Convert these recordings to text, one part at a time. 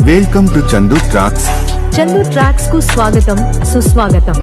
Welcome to Chandu tracks. Chandu tracks కు స్వాగతం, సుస్వాగతం.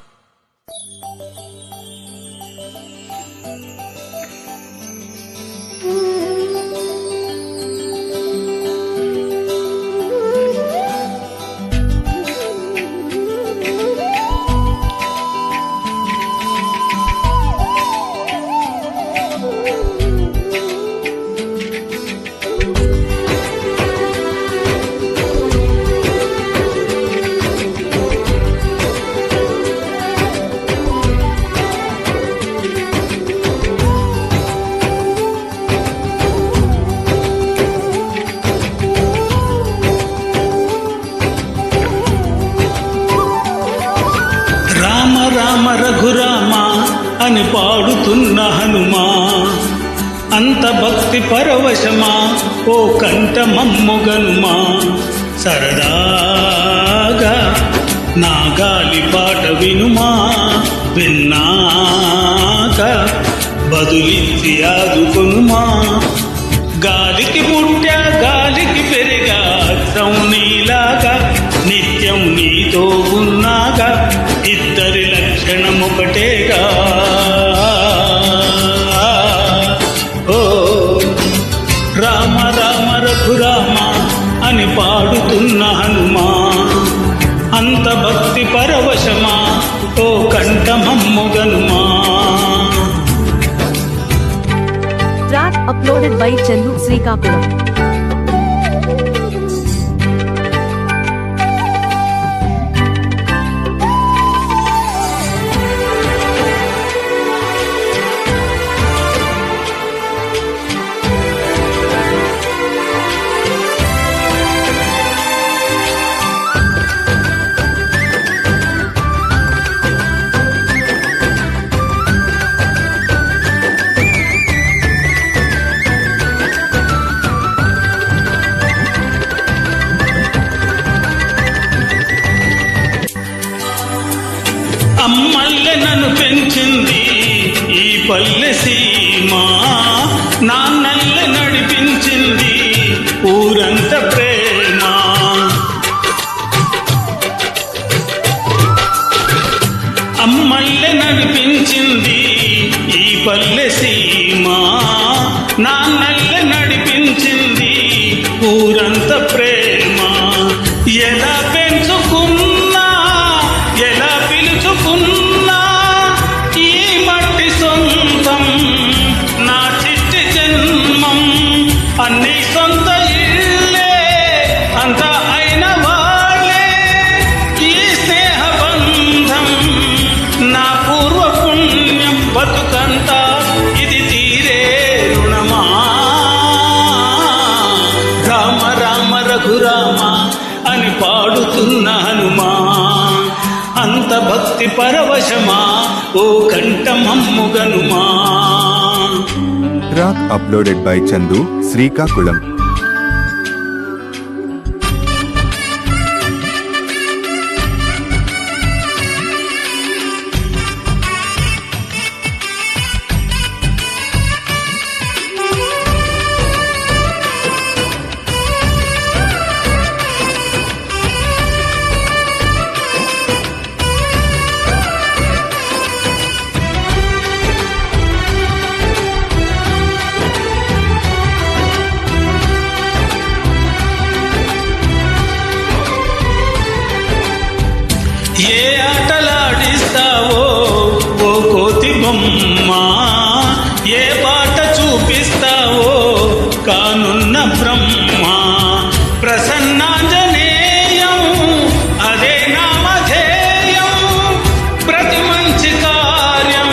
రామ రఘురామ అని పాడుతున్న హనుమా, అంత భక్తి పరవశమా ఓ కంట మమ్ముగనుమా. సరదాగా నా గాలి పాట వినుమా, విన్నాక బదులిచ్చి ఆదుకొనుమా. గాలికి పుట్టా గాలికి పెరిగా నీలాగా, నిత్యం నీతో ఉన్నాగా, ఇద్దరి లక్షణం ఒకటేగా. ఓ రామ రామ రఘురామ అని పాడుతున్న హనుమా, అంత భక్తి పరవశమా ఓ కంఠమమ్ముగనుమా. Track uploaded by Chandu Srikakulam. అమ్మల్లె నన్ను పెంచింది ఈ పల్లె సీమ, నాన్నల్లె నడిపించింది ఊరంత ప్రేమ. అమ్మల్లె నడిపించింది ఈ పల్లె సీమ, నాన్నల్లె నడిపించింది ఊరంత ప్రేమ. ఎలా పెంచుకున్నా ఎలా పిలుచుకున్నా ఈ మట్టి సొంతం, నా చిట్టి జన్మం. అన్ని సొంత ఇళ్ళే అంత అయిన వాళ్ళే ఈ స్నేహ బంధం, నా పూర్వ పుణ్యం బతుకంతా ఇది తీరే రుణమా. రామ రామ రఘురామ అని పాడుతున్న హనుమా, అంత భక్తి పరవశమా ఓ కంఠమమ్ముగనుమా. Track uploaded by Chandu Srikakulam. ఏ ఆటలాడిస్తావో ఓ కోతి బొమ్మ, ఏ బాట చూపిస్తావో కానున్న బ్రహ్మ. ప్రసన్నాంజనేయం అదే నామధేయం, ప్రతి మంచి కార్యం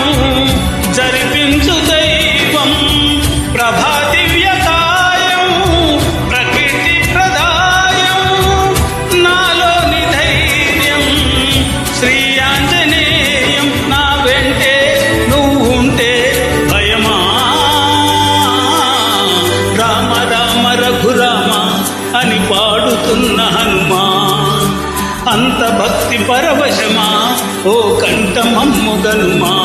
జరిపించు దైవం. ప్రభా దివ్యకాయం ప్రకృతి ప్రదాయం, నాలోని ధైర్యం శ్రీ ఆంజనేయం. నా వెంటే నువ్వుంటే భయమా. రామ రామ రఘురామ అని పాడుతున్న హనుమా, అంత భక్తి పరవశమా ఓ కంఠమమ్ముగనుమా.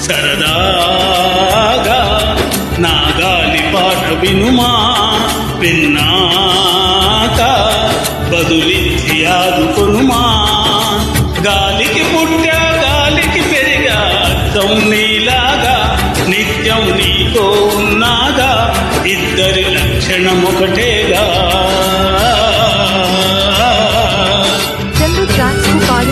సరదాగా నా గాలి పాట వినుమా, విన్నాక బదులిచ్చి ఆదుకొనుమా. గాలికి పుట్టా గాలికి పెరిగా అద్దం నీలాగా నిత్యం నీతో ఉన్నాగా, ఇద్దరి లక్షణం ఒకటేగా.